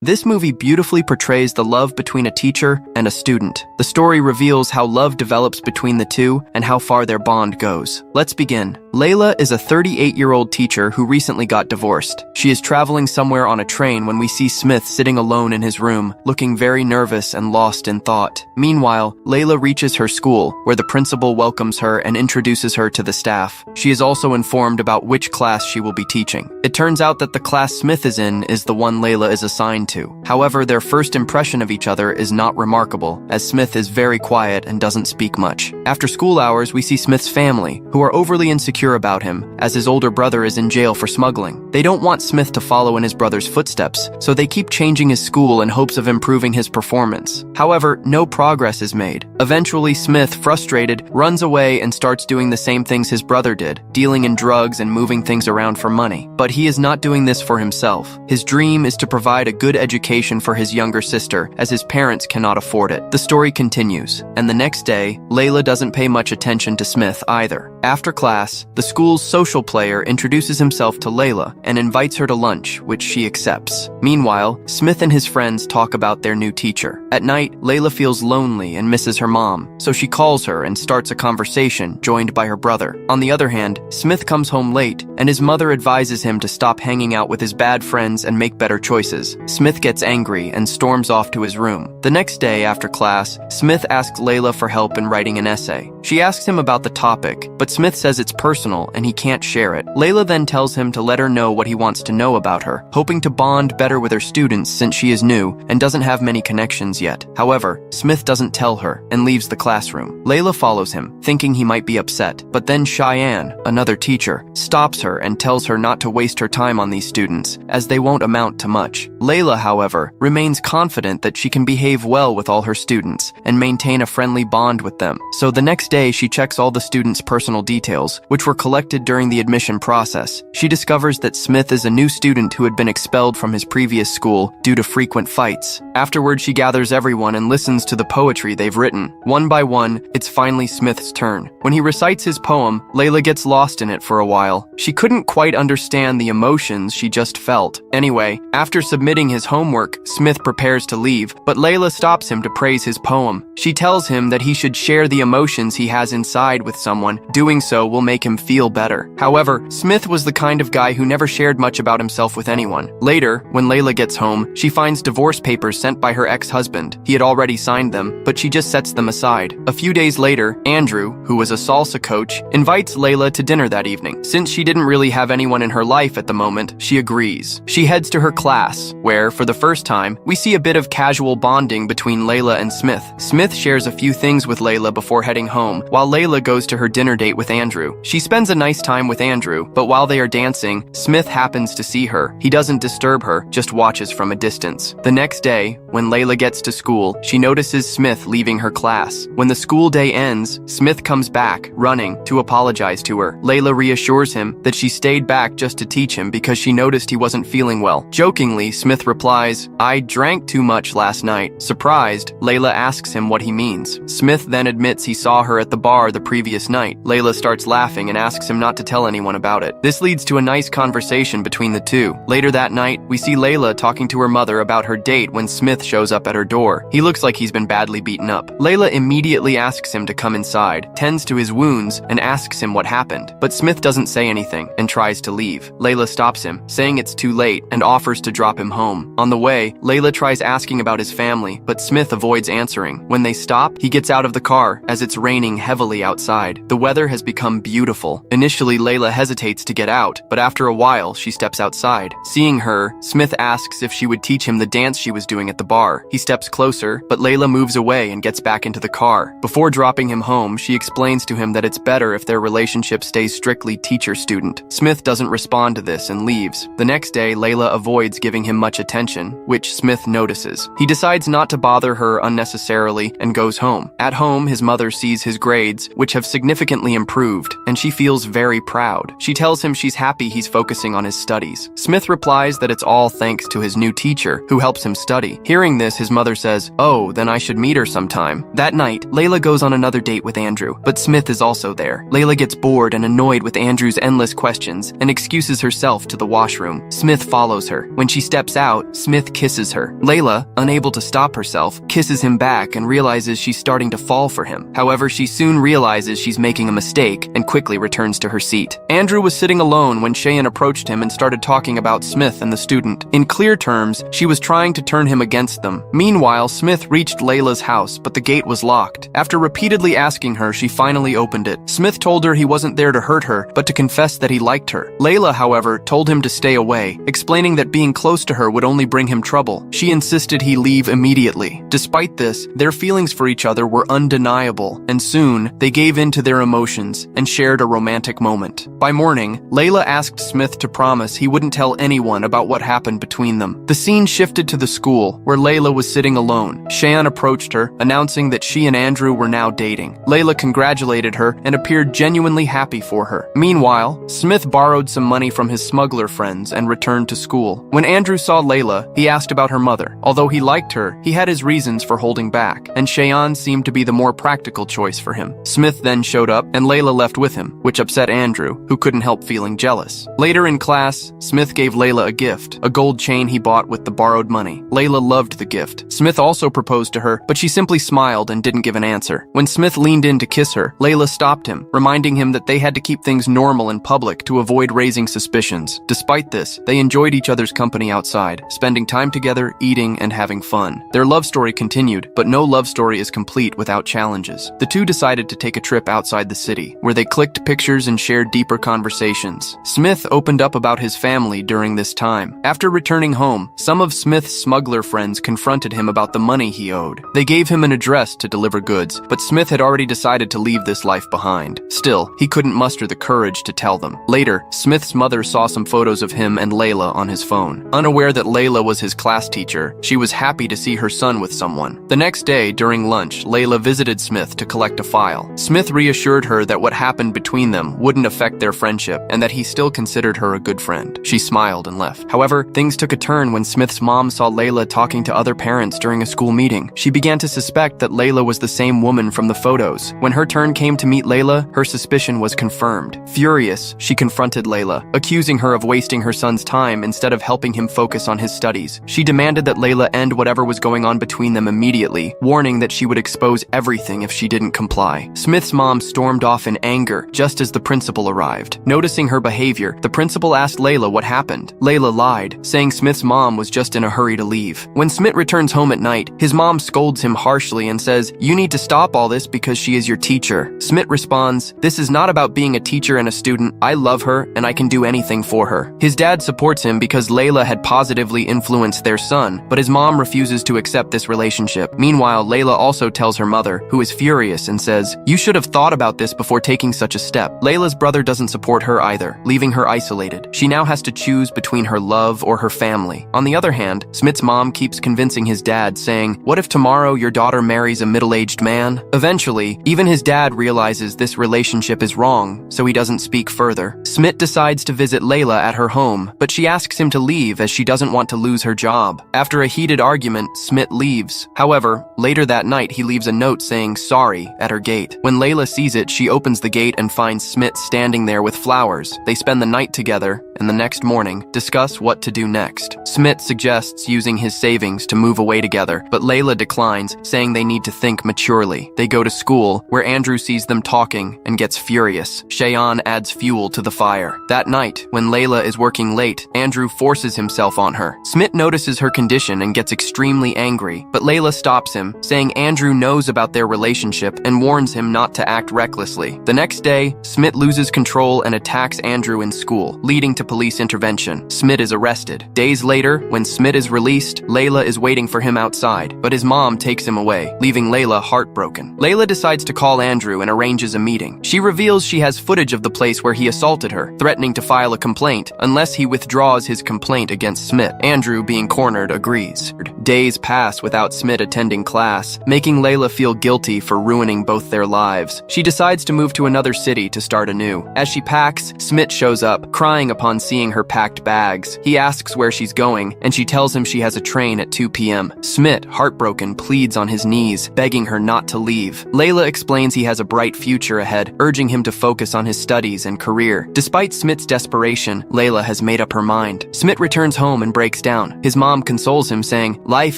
This movie beautifully portrays the love between a teacher and a student. The story reveals how love develops between the two and how far their bond goes. Let's begin. Layla is a 38-year-old teacher who recently got divorced. She is traveling somewhere on a train when we see Smith sitting alone in his room, looking very nervous and lost in thought. Meanwhile, Layla reaches her school, where the principal welcomes her and introduces her to the staff. She is also informed about which class she will be teaching. It turns out that the class Smith is in is the one Layla is assigned to. However, their first impression of each other is not remarkable, as Smith is very quiet and doesn't speak much. After school hours, we see Smith's family, who are overly insecure about him, as his older brother is in jail for smuggling. They don't want Smith to follow in his brother's footsteps, so they keep changing his school in hopes of improving his performance. However, no progress is made. Eventually, Smith, frustrated, runs away and starts doing the same things his brother did, dealing in drugs and moving things around for money. But he is not doing this for himself. His dream is to provide a good education for his younger sister, as his parents cannot afford it. The story continues, and the next day, Layla doesn't pay much attention to Smith either. After class, the school's social player introduces himself to Layla and invites her to lunch, which she accepts. Meanwhile, Smith and his friends talk about their new teacher. At night, Layla feels lonely and misses her mom, so she calls her and starts a conversation, joined by her brother. On the other hand, Smith comes home late, and his mother advises him to stop hanging out with his bad friends and make better choices. Smith gets angry and storms off to his room. The next day after class, Smith asks Layla for help in writing an essay. She asks him about the topic, but Smith says it's personal and he can't share it. Layla then tells him to let her know what he wants to know about her, hoping to bond better with her students since she is new and doesn't have many connections yet. However, Smith doesn't tell her and leaves the classroom. Layla follows him, thinking he might be upset, but then Cheyenne, another teacher, stops her and tells her not to waste her time on these students, as they won't amount to much. Layla, however, remains confident that she can behave well with all her students and maintain a friendly bond with them. So the next day, she checks all the students' personal details, which were collected during the admission process. She discovers that Smith is a new student who had been expelled from his previous school due to frequent fights. Afterward, she gathers everyone and listens to the poetry they've written. One by one, it's finally Smith's turn. When he recites his poem, Layla gets lost in it for a while. She couldn't quite understand the emotions she just felt. Anyway, after submitting his homework, Smith prepares to leave, but Layla stops him to praise his poem. She tells him that he should share the emotions he has inside with someone. Doing so will make him feel better. However, Smith was the kind of guy who never shared much about himself with anyone. Later, when Layla gets home, she finds divorce papers sent by her ex-husband. He had already signed them, but she just sets them aside. A few days later, Andrew, who was a salsa coach, invites Layla to dinner that evening. Since she didn't really have anyone in her life at the moment, she agrees. She heads to her class, where, for the first time, we see a bit of casual bonding between Layla and Smith. Smith shares a few things with Layla before heading home, while Layla goes to her dinner date with Andrew. She spends a nice time with Andrew, but while they are dancing, Smith happens to see her. He doesn't disturb her, just watches from a distance. The next day, when Layla gets to school, she notices Smith leaving her class. When the school day ends, Smith comes back, running, to apologize to her. Layla reassures him that she stayed back just to teach him because she noticed he wasn't feeling well. Jokingly, Smith replies, "I drank too much last night." Surprised, Layla asks him what he means. Smith then admits he saw her at the bar the previous night. Layla starts laughing and asks him not to tell anyone about it. This leads to a nice conversation between the two. Later that night, we see Layla talking to her mother about her date when Smith shows up at her door. He looks like he's been badly beaten up. Layla immediately asks him to come inside, tends to his wounds, and asks him what happened. But Smith doesn't say anything and tries to leave. Layla stops him, saying it's too late, and offers to drop him home. On the way, Layla tries asking about his family, but Smith avoids answering. When they stop, he gets out of the car, as it's raining heavily outside. The weather has become beautiful. Initially, Layla hesitates to get out, but after a while, she steps outside. Seeing her, Smith asks if she would teach him the dance she was doing at the bar. He steps closer, but Layla moves away and gets back into the car. Before dropping him home, she explains to him that it's better if their relationship stays strictly teacher-student. Smith doesn't respond to this and leaves. The next day, Layla avoids giving him much attention, which Smith notices. He decides not to bother her unnecessarily and goes home. At home, his mother sees his his grades, which have significantly improved, and she feels very proud. She tells him she's happy he's focusing on his studies. Smith replies that it's all thanks to his new teacher, who helps him study. Hearing this, his mother says, "Oh, then I should meet her sometime." That night, Layla goes on another date with Andrew, but Smith is also there. Layla gets bored and annoyed with Andrew's endless questions and excuses herself to the washroom. Smith follows her. When she steps out, Smith kisses her. Layla, unable to stop herself, kisses him back and realizes she's starting to fall for him. However, she soon realizes she's making a mistake and quickly returns to her seat. Andrew was sitting alone when Cheyenne approached him and started talking about Smith and the student. In clear terms, she was trying to turn him against them. Meanwhile, Smith reached Layla's house, but the gate was locked. After repeatedly asking her, she finally opened it. Smith told her he wasn't there to hurt her, but to confess that he liked her. Layla, however, told him to stay away, explaining that being close to her would only bring him trouble. She insisted he leave immediately. Despite this, their feelings for each other were undeniable, and soon, they gave in to their emotions and shared a romantic moment. By morning, Layla asked Smith to promise he wouldn't tell anyone about what happened between them. The scene shifted to the school, where Layla was sitting alone. Cheyenne approached her, announcing that she and Andrew were now dating. Layla congratulated her and appeared genuinely happy for her. Meanwhile, Smith borrowed some money from his smuggler friends and returned to school. When Andrew saw Layla, he asked about her mother. Although he liked her, he had his reasons for holding back, and Cheyenne seemed to be the more practical choice for him. Smith then showed up, and Layla left with him, which upset Andrew, who couldn't help feeling jealous. Later in class, Smith gave Layla a gift, a gold chain he bought with the borrowed money. Layla loved the gift. Smith also proposed to her, but she simply smiled and didn't give an answer. When Smith leaned in to kiss her, Layla stopped him, reminding him that they had to keep things normal in public to avoid raising suspicions. Despite this, they enjoyed each other's company outside, spending time together, eating, and having fun. Their love story continued, but no love story is complete without challenges. The two decided to take a trip outside the city, where they clicked pictures and shared deeper conversations. Smith opened up about his family during this time. After returning home, some of Smith's smuggler friends confronted him about the money he owed. They gave him an address to deliver goods, but Smith had already decided to leave this life behind. Still, he couldn't muster the courage to tell them. Later, Smith's mother saw some photos of him and Layla on his phone. Unaware that Layla was his class teacher, she was happy to see her son with someone. The next day, during lunch, Layla visited Smith to collect a file. Smith reassured her that what happened between them wouldn't affect their friendship and that he still considered her a good friend. She smiled and left. However, things took a turn when Smith's mom saw Layla talking to other parents during a school meeting. She began to suspect that Layla was the same woman from the photos. When her turn came to meet Layla, her suspicion was confirmed. Furious, she confronted Layla, accusing her of wasting her son's time instead of helping him focus on his studies. She demanded that Layla end whatever was going on between them immediately, warning that she would expose everything if she didn't comply. Smith's mom stormed off in anger just as the principal arrived. Noticing her behavior, the principal asked Layla what happened. Layla lied, saying Smith's mom was just in a hurry to leave. When Smith returns home at night, his mom scolds him harshly and says, "You need to stop all this because she is your teacher." Smith responds, "This is not about being a teacher and a student. I love her and I can do anything for her." His dad supports him because Layla had positively influenced their son, but his mom refuses to accept this relationship. Meanwhile, Layla also tells her mother, who is furious and says, "You should have thought about this before taking such a step." Layla's brother doesn't support her either, leaving her isolated. She now has to choose between her love or her family. On the other hand, Smith's mom keeps convincing his dad, saying, "What if tomorrow your daughter marries a middle-aged man?" Eventually, even his dad realizes this relationship is wrong, so he doesn't speak further. Smith decides to visit Layla at her home, but she asks him to leave as she doesn't want to lose her job. After a heated argument, Smith leaves. However, later that night he leaves a note saying sorry at her gate. When Layla sees it, she opens the gate and finds Smith standing there with flowers. They spend the night together, and the next morning, discuss what to do next. Smith suggests using his savings to move away together, but Layla declines, saying they need to think maturely. They go to school, where Andrew sees them talking and gets furious. Cheyenne adds fuel to the fire. That night, when Layla is working late, Andrew forces himself on her. Smith notices her condition and gets extremely angry, but Layla stops him, saying Andrew knows about their relationship and warns him not to act recklessly. The next day, Smith loses control and attacks Andrew in school, leading to police intervention. Smith is arrested. Days later, when Smith is released, Layla is waiting for him outside, but his mom takes him away, leaving Layla heartbroken. Layla decides to call Andrew and arranges a meeting. She reveals she has footage of the place where he assaulted her, threatening to file a complaint unless he withdraws his complaint against Smith. Andrew, being cornered, agrees. Days pass without Smit attending class, making Layla feel guilty for ruining both their lives. She decides to move to another city to start anew. As she packs, Smit shows up, crying upon seeing her packed bags. He asks where she's going, and she tells him she has a train at 2 p.m. Smit, heartbroken, pleads on his knees, begging her not to leave. Layla explains he has a bright future ahead, urging him to focus on his studies and career. Despite Smit's desperation, Layla has made up her mind. Smit returns home and breaks down. His mom consoles him, saying, "Life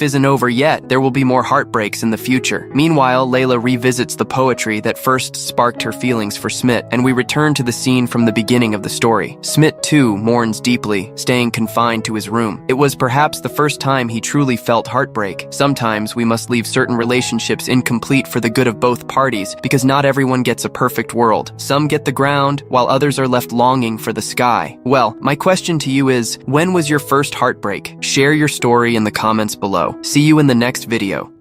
isn't over yet. There will be more heartbreaks in the future." Meanwhile, Layla revisits the poetry that first sparked her feelings for Smit, and we return to the scene from the beginning of the story. Smit, too, mourns deeply, staying confined to his room. It was perhaps the first time he truly felt heartbreak. Sometimes we must leave certain relationships incomplete for the good of both parties, because not everyone gets a perfect world. Some get the ground, while others are left longing for the sky. Well, my question to you is, when was your first heartbreak? Share your story in the comments below. See you in the next video.